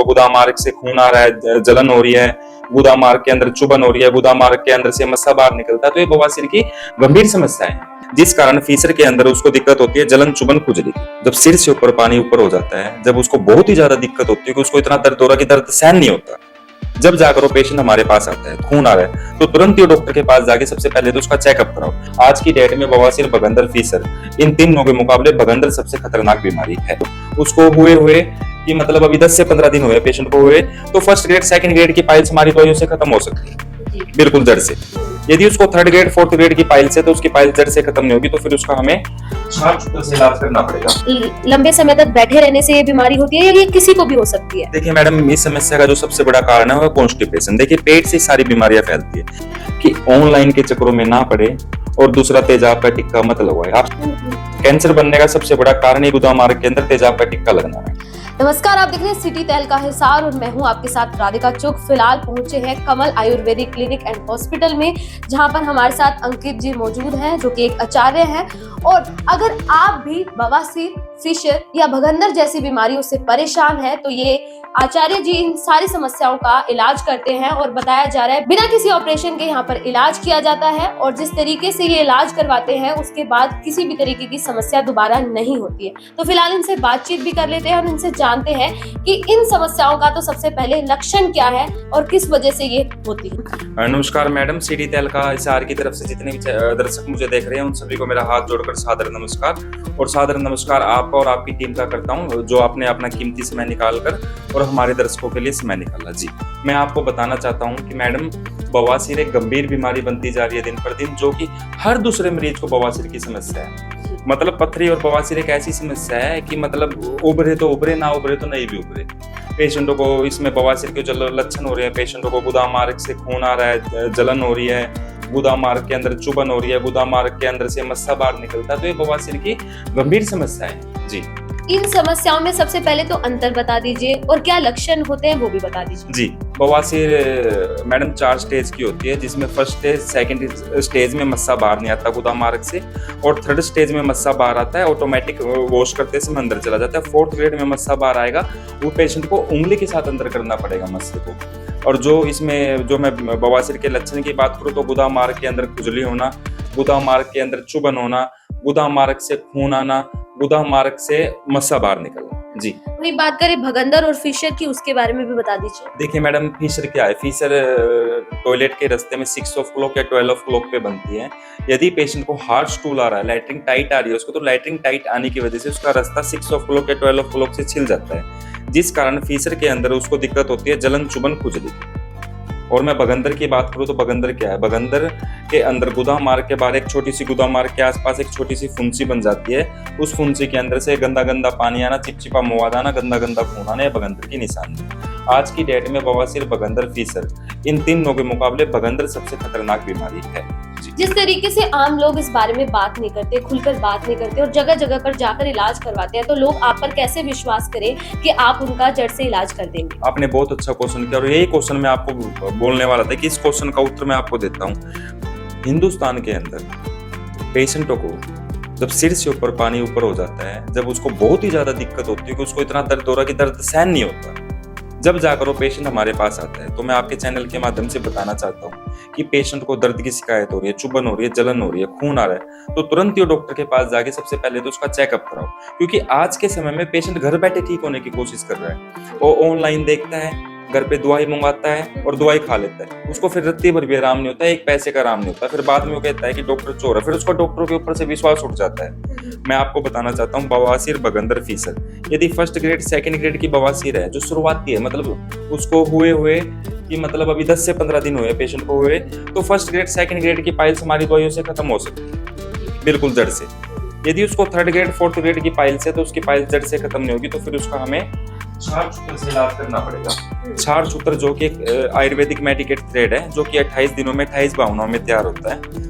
गुदा मार्ग से खून आ रहा है, जलन हो रही है, गुदा मार्ग के अंदर चुभन हो रही है, गुदा मार्ग के अंदर से मस्सा बाहर निकलता है, तो ये बवासीर की गंभीर समस्या है, जिस कारण फीसर के अंदर उसको दिक्कत होती है जलन चुभन खुजली। जब सिर से ऊपर पानी ऊपर हो जाता है, जब उसको बहुत ही ज्यादा दिक्कत होती है कि उसको इतना दर्द हो रहा है कि दर्द सहन नहीं होता, जब जाकर वो पेशेंट हमारे पास आता है, खून आ रहा है, तो तुरंत ही डॉक्टर के पास जाके सबसे पहले तो उसका चेकअप कराओ। आज की डेट में बवासीर, भगंदर, फीसर, इन तीनों के मुकाबले भगंदर सबसे खतरनाक बीमारी है। उसको हुए कि मतलब अभी 10 से 15 दिन हुए पेशेंट को हुए, तो फर्स्ट ग्रेड सेकंड ग्रेड की पाइल्स हमारी दवाइयों से खत्म हो सकती है, बिल्कुल जड़ से। यदि उसको थर्ड ग्रेड फोर्थ ग्रेड की पाइल्स है तो उसकी पाइल्स जड़ से खत्म नहीं होगी, तो फिर उसका हमें छाछ से इलाज करना पड़ेगा। लंबे समय तक बैठे रहने से ये बीमारी होती है या ये किसी को भी हो सकती है? देखिए मैडम, इस समस्या का जो सबसे बड़ा कारण है वो कॉन्स्टिपेशन। देखिए पेट से सारी बीमारियां फैलती है, कि ऑनलाइन के चक्करों में ना पड़े, और दूसरा तेजाब का टिक्का मत लगवाए। आप कैंसर बनने का सबसे बड़ा कारण ही गुदा मार्ग के अंदर तेजाब का टिक्का लगना है। नमस्कार, आप देख रहे हैं सिटी तहलका हिसार और मैं हूं आपके साथ राधिका चुग। फिलहाल पहुंचे हैं कमल आयुर्वेदिक क्लिनिक एंड हॉस्पिटल में, जहां पर हमारे साथ अंकित जी मौजूद हैं, जो कि एक आचार्य हैं। और अगर आप भी बवासीर, फिशर या भगंदर जैसी बीमारियों से परेशान हैं, तो ये आचार्य जी इन सारी समस्याओं का इलाज करते हैं। और बताया जा रहा है बिना किसी ऑपरेशन के यहाँ पर इलाज किया जाता है, और जिस तरीके से ये इलाज करवाते हैं उसके बाद किसी भी तरीके की समस्या दोबारा नहीं होती है। तो फिलहाल इनसे बातचीत भी कर लेते हैं और इनसे जानते हैं कि इन समस्याओं का तो सबसे पहले लक्षण क्या है और किस वजह से ये होती है। नमस्कार मैडम, सिटी तहलका हिसार की तरफ से जितने भी दर्शक मुझे देख रहे हैं उन सभी को मेरा हाथ जोड़कर सादर नमस्कार। और सादर नमस्कार आपको और आपकी टीम का करता हूँ, जो आपने अपना कीमती समय निकालकर और हमारे दर्शकों के लिए समय निकाला। जी, मैं आपको बताना चाहता हूँ कि मैडम, बवासीर एक गंभीर बीमारी बनती जा रही है दिन पर दिन, जो कि हर दूसरे मरीज को बवासीर की समस्या है। मतलब पथरी और बवासीर एक ऐसी समस्या है कि मतलब उभरे तो उभरे, ना उभरे तो नहीं भी उभरे। पेशेंटों को इसमें बवासीर के जो लक्षण हो रहे हैं, पेशेंटों को गुदा मार्ग से खून आ रहा है, जलन हो रही है, गुदा मार्ग के अंदर चुभन हो रही है, गुदा मार्ग के अंदर से मस्सा बाहर निकलता है, तो ये बवासीर की गंभीर समस्या है। जी, इन समस्याओं में सबसे पहले तो अंतर बता दीजिए और क्या लक्षण होते हैं वो भी बता दीजिए। जी, बवासीर मैडम 4 स्टेज की होती है, जिसमें फर्स्ट स्टेज, सेकंड स्टेज में मस्सा बाहर नहीं आता गुदा मार्ग से, और थर्ड स्टेज में मस्सा बाहर आता है, ऑटोमेटिक वॉश करते समय अंदर चला जाता है। फोर्थ ग्रेड में मस्सा बाहर आएगा, वो पेशेंट को उंगली के साथ अंदर करना पड़ेगा मस्से को। और जो इसमें जो मैं बवासीर के लक्षण की बात करूँ तो गुदा मार्ग के अंदर खुजली होना, गुदा मार्ग के अंदर चुभन होना, गुदा मार्ग से खून आना, गुदा मार्ग से मस्सा बाहर निकलना। जी, वही बात करें भगंदर और फिशर की, उसके बारे में भी बता दीजिए। देखिए मैडम, फीसर क्या है? फीसर टॉयलेट के रास्ते में 6 o'clock या 12 o'clock पे बनती है। यदि पेशेंट को हार्ड स्टूल आ रहा है, लैट्रिन टाइट आ रही है उसको, तो लैट्रिन टाइट आने की वजह से उसका रास्ता 6 o'clock या 12 o'clock से छिल जाता है, जिस कारण फीसर के अंदर उसको दिक्कत होती है जलन चुभन खुजली की। और मैं भगंदर की बात करूँ तो भगंदर क्या है? भगंदर के अंदर गुदा मार्ग के बाहर एक छोटी सी, गुदा मार्ग के आसपास एक छोटी सी फुंसी बन जाती है। उस फुंसी के अंदर से गंदा गंदा पानी आना, चिपचिपा मवाद आना, गंदा गंदा खून आना, यह भगंदर की निशानी है। आज की डेट में बवासीर, भगंदर, फीसर, इन तीनों के मुकाबले भगंदर सबसे खतरनाक बीमारी है। जिस तरीके से आम लोग इस बारे में बात नहीं करते, खुलकर बात नहीं करते और जगह जगह पर जाकर इलाज करवाते हैं, तो लोग आप पर कैसे विश्वास करें कि आप उनका जड़ से इलाज कर देंगे? आपने बहुत अच्छा क्वेश्चन किया, और यही क्वेश्चन मैं आपको बोलने वाला था कि इस क्वेश्चन का उत्तर मैं आपको देता हूँ। हिंदुस्तान के अंदर पेशेंटों को जब सिर से ऊपर पानी ऊपर हो जाता है, जब उसको बहुत ही ज्यादा दिक्कत होती है कि उसको इतना दर्द हो रहा है कि दर्द सहन नहीं होता, जब जाकर वो पेशेंट हमारे पास आता है, तो मैं आपके चैनल के माध्यम से बताना चाहता हूँ कि पेशेंट को दर्द की शिकायत हो रही है, चुभन हो रही है, जलन हो रही है, खून आ रहा है, तो तुरंत ही डॉक्टर के पास जाके सबसे पहले तो उसका चेकअप कराओ। क्योंकि आज के समय में पेशेंट घर बैठे ठीक होने की कोशिश कर रहा है, वो ऑनलाइन देखता है, घर पे दवाई मंगवाता है और दवाई खा लेता है, उसको फिर रत्ती भर भी आराम नहीं होता है, एक पैसे का आराम नहीं होता, फिर बाद में वो कहता है कि डॉक्टर चोर है, फिर उसका डॉक्टरों के ऊपर से विश्वास उठ जाता है। मैं आपको बताना चाहता हूँ, बवासीर, भगंदर, फीसर, यदि फर्स्ट ग्रेड सेकंड ग्रेड की बवासीर है, जो शुरुआती है, मतलब उसको हुए कि मतलब अभी 10 से 15 दिन हुए पेशेंट को हुए, तो फर्स्ट ग्रेड सेकंड ग्रेड की पाइल्स हमारी दवाइयों से खत्म हो सकती है, बिल्कुल जड़ से। यदि उसको थर्ड ग्रेड फोर्थ ग्रेड की पाइल्स है तो उसकी पाइल्स जड़ से खत्म नहीं होगी, तो फिर उसका हमें छाछ सूत्र से इलाज करना पड़ेगा। छाछ सूत्र जो कि एक आयुर्वेदिक मेडिकेट थ्रेड है, जो कि 28 दिनों में 28 भावनाओं में तैयार होता है।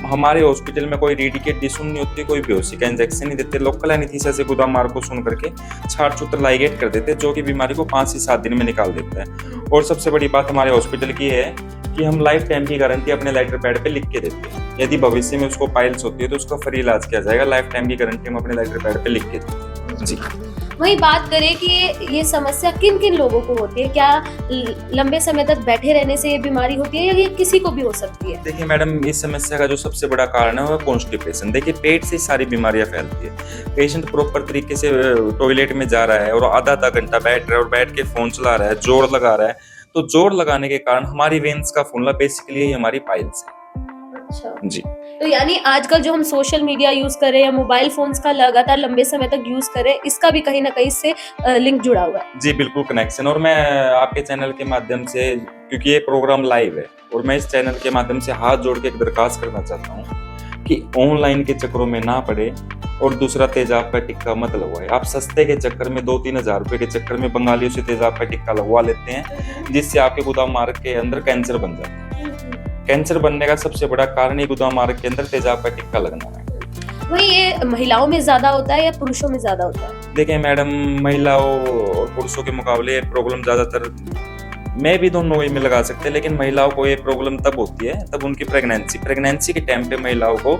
हमारे हॉस्पिटल में कोई रेडिकेट डिसून नहीं होती, कोई बेहोशी का इंजेक्शन नहीं देते, लोकल एनेस्थीसिया से गुदा मार्ग को सुन करके छाछ सूत्र लाइगेट कर देते, जो कि बीमारी को 5 से 7 दिन में निकाल देता है। और सबसे बड़ी बात हमारे हॉस्पिटल की है कि हम लाइफ टाइम की गारंटी अपने लेटर पैड पे लिख के देते हैं। यदि भविष्य में उसको पाइल्स होती है तो उसका फ्री इलाज किया जाएगा, लाइफ टाइम की गारंटी हम अपने लेटर पैड पे लिख के देते हैं। जी। वहीं बात करें कि ये समस्या किन किन लोगों को होती है, क्या लंबे समय तक बैठे रहने से ये बीमारी होती है या ये किसी को भी हो सकती है? देखिए मैडम, इस समस्या का जो सबसे बड़ा कारण है वो कॉन्स्टिपेशन। देखिए पेट से सारी बीमारियां फैलती है। पेशेंट प्रॉपर तरीके से टॉयलेट में जा रहा है और आधा आधा घंटा बैठ रहा है और बैठ के फोन चला रहा है, जोर लगा रहा है, तो जोर लगाने के कारण हमारी वेन्स का फूलना बेसिकली यही हमारी पाइल्स है। अच्छा जी। तो यानी आजकल जो हम सोशल मीडिया यूज कर रहे हैं या मोबाइल फोन्स का लगातार लंबे समय तक यूज कर रहे हैं, इसका भी कहीं ना कहीं से लिंक जुड़ा हुआ है। जी बिल्कुल कनेक्शन। और मैं आपके चैनल के माध्यम से, क्योंकि ये प्रोग्राम लाइव है, और मैं इस चैनल के माध्यम से हाथ जोड़ के एक दरखास्त करना चाहता हूँ कि ऑनलाइन के चक्करों में ना पड़े और दूसरा तेजाब का टिक्का मत लगवाए। आप सस्ते के चक्कर में 2-3 हज़ार रुपए के चक्कर में बंगालियों से तेजाब का टिक्का लगवा लेते हैं, जिससे आपके गुदा मार्ग के अंदर कैंसर बन जाता है। कैंसर बनने का सबसे बड़ा कारण ही गुदा मार्ग के अंदर तेजाब का टिक्का लगना है। वही ये महिलाओं में ज्यादा होता है या पुरुषों में ज्यादा होता है? देखिए मैडम, महिलाओं और पुरुषों के मुकाबले प्रॉब्लम ज्यादातर मैं भी दोनों में लगा सकते हैं, लेकिन महिलाओं को ये प्रॉब्लम तब होती है तब उनकी प्रेगनेंसी के टाइम पे महिलाओं को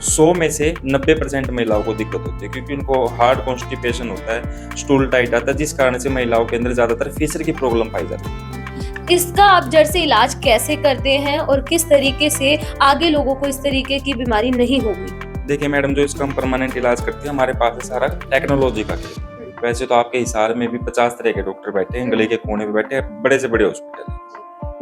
100 में से 90% महिलाओं को दिक्कत होती है, क्योंकि उनको हार्ड कॉन्स्टिपेशन होता है, स्टूल टाइट आता है, जिस कारण से महिलाओं के अंदर ज्यादातर फीसर की प्रॉब्लम पाई जाती है। इसका आप जड़ से इलाज कैसे करते हैं और किस तरीके से आगे लोगों को इस तरीके की बीमारी नहीं होगी? देखिए मैडम, जो इसका हम परमानेंट इलाज करते हैं, हमारे पास है सारा टेक्नोलॉजी का खेल। वैसे तो आपके हिसार में भी 50 तरह के डॉक्टर बैठे हैं, गली के कोने पे बैठे हैं, बड़े से बड़े हॉस्पिटल।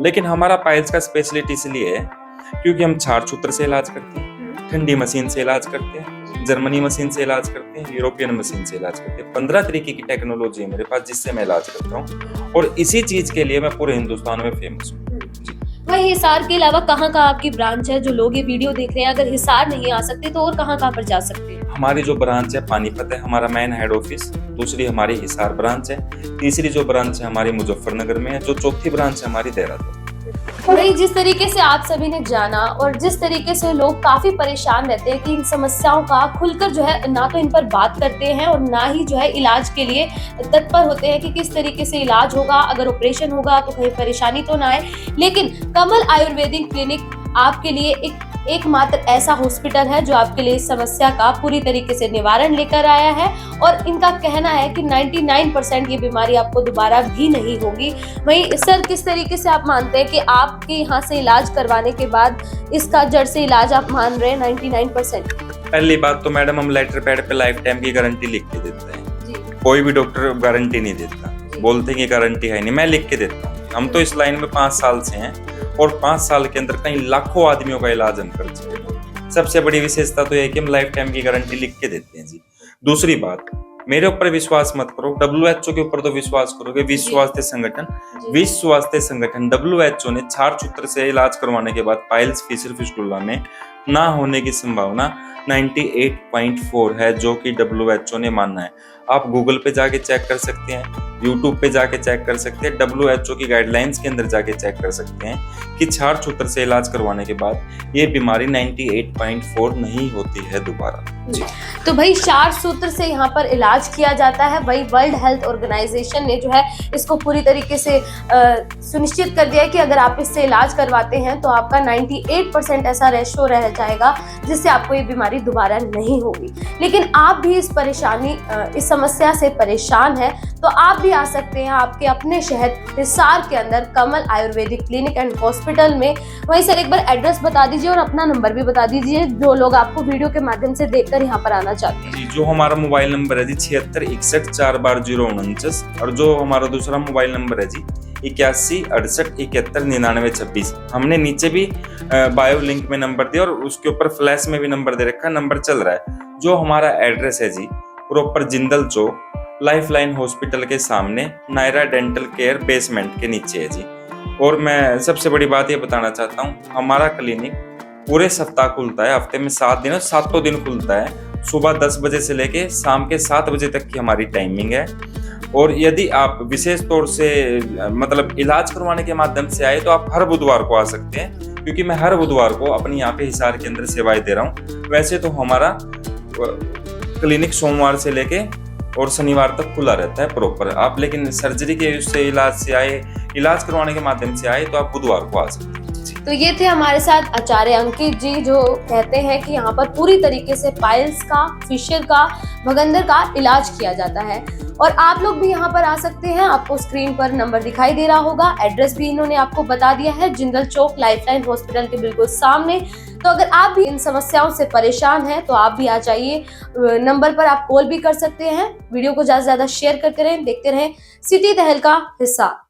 लेकिन हमारा पाइल्स का स्पेशलिटी इसलिए है क्योंकि हम छार सूत्र से इलाज करते हैं, ठंडी मशीन से इलाज करते हैं, जर्मनी मशीन से इलाज करते हैं, यूरोपियन मशीन से इलाज करते हैं। 15 तरीके की टेक्नोलॉजी है मेरे पास जिससे मैं इलाज करता हूँ, और इसी चीज के लिए मैं पूरे हिंदुस्तान में फेमस हूँ। वही हिसार के अलावा कहाँ कहाँ आपकी ब्रांच है? जो लोग ये वीडियो देख रहे हैं, अगर हिसार नहीं आ सकते तो और कहाँ कहाँ पर जा सकते हैं? हमारी जो ब्रांच है पानीपत है हमारा मेन हेड ऑफिस, दूसरी हमारी हिसार ब्रांच है, तीसरी जो ब्रांच है हमारी मुजफ्फरनगर में है, जो चौथी ब्रांच है हमारी देहरादून। वही जिस तरीके से आप सभी ने जाना और जिस तरीके से लोग काफी परेशान रहते हैं कि इन समस्याओं का खुलकर जो है ना तो इन पर बात करते हैं और ना ही जो है इलाज के लिए तत्पर होते हैं कि किस तरीके से इलाज होगा, अगर ऑपरेशन होगा तो कहीं परेशानी तो ना आए। लेकिन कमल आयुर्वेदिक क्लिनिक आपके लिए एकमात्र ऐसा हॉस्पिटल है जो आपके लिए इस समस्या का पूरी तरीके से निवारण लेकर आया है, और इनका कहना है कि 99% ये बीमारी आपको दोबारा भी नहीं होगी। वहीं सर, किस तरीके से आप मानते हैं कि आपके यहाँ से इलाज करवाने के बाद इसका जड़ से इलाज आप मान रहे हैं 99%? पहली बात तो मैडम, हम लेटर पैड पे लाइफ टाइम की गारंटी लिख के देते हैं जी। कोई भी डॉक्टर गारंटी नहीं देता, बोलते हैं कि गारंटी है नहीं, मैं लिख के देता हूँ। हम तो इस लाइन में 5 साल से हैं और 5 साल के अंदर कई लाखों आदमियों का इलाज हम कर चुके हैं। सबसे बड़ी विशेषता तो यह है कि हम लाइफ टाइम की गारंटी लिख के देते हैं जी। दूसरी बात, मेरे ऊपर विश्वास मत करो, WHO के ऊपर तो विश्वास करोगे। विश्व स्वास्थ्य संगठन WHO ने छार सूत्र से इलाज करवाने के बाद पाइल्स, फीसर, फिस्टुला में ना होने की संभावना 98.4 है, जो कि WHO ने माना है। आप गूगल पे जाके चेक कर सकते हैं, यूट्यूब पे जाके चेक कर सकते हैं, WHO की गाइडलाइंस के अंदर जाके चेक कर सकते हैं कि छार सूत्र से इलाज करवाने के बाद ये बीमारी 98.4 नहीं होती है दोबारा जी। तो भाई छार सूत्र से यहाँ पर इलाज किया जाता है। वही वर्ल्ड हेल्थ ऑर्गेनाइजेशन ने जो है इसको पूरी तरीके से सुनिश्चित कर दिया है कि अगर आप इससे इलाज करवाते हैं तो आपका 98% ऐसा रेशो रह जाएगा जिससे आपको ये बीमारी दोबारा नहीं होगी। लेकिन आप भी इस समस्या से परेशान है तो आप भी आ सकते हैं आपके अपने शहर हिसार के अंदर कमल आयुर्वेदिक क्लिनिक एंड हॉस्पिटल में। वहीं सर एक बार एड्रेस बता दीजिए और अपना नंबर भी बता दीजिए, जो लोग आपको वीडियो के माध्यम से देखकर यहाँ पर आना चाहते हैं। जी, जो हमारा मोबाइल नंबर है जी 7661 और जो हमारा दूसरा मोबाइल नंबर है जी 8168719926। हमने नीचे भी बायो लिंक में नंबर दिया और उसके ऊपर फ्लैश में भी नंबर दे रखा है, नंबर चल रहा है। जो हमारा एड्रेस है जी प्रॉपर जिंदल चौक, लाइफलाइन हॉस्पिटल के सामने, नायरा डेंटल केयर बेसमेंट के नीचे है जी। और मैं सबसे बड़ी बात ये बताना चाहता हूँ, हमारा क्लिनिक पूरे सप्ताह खुलता है, हफ्ते में 7 दिन और 7 दिन खुलता है। सुबह 10 बजे से लेके शाम के 7 बजे तक की हमारी टाइमिंग है। और यदि आप विशेष तौर से मतलब इलाज करवाने के माध्यम से आए तो आप हर बुधवार को आ सकते हैं, क्योंकि मैं हर बुधवार को अपनी यहाँ पे हिसार के अंदर सेवाएं दे रहा हूँ। वैसे तो हमारा क्लिनिक सोमवार से लेके और शनिवार तक खुला रहता है प्रॉपर। आप लेकिन सर्जरी के उससे इलाज करवाने के माध्यम से आए तो आप बुधवार को आ सकते हैं। तो ये थे हमारे साथ आचार्य अंकित जी, जो कहते हैं कि यहाँ पर पूरी तरीके से पाइल्स का, फिशर का, भगंदर का इलाज किया जाता है। और आप लोग भी यहाँ पर आ सकते हैं। आपको स्क्रीन पर नंबर दिखाई दे रहा होगा, एड्रेस भी इन्होंने आपको बता दिया है, जिंदल चौक लाइफलाइन हॉस्पिटल के बिल्कुल सामने। तो अगर आप भी इन समस्याओं से परेशान हैं तो आप भी आ जाइए। नंबर पर आप कॉल भी कर सकते हैं। वीडियो को ज्यादा से ज्यादा शेयर करते रहें, देखते रहें सिटी तहलका हिसार।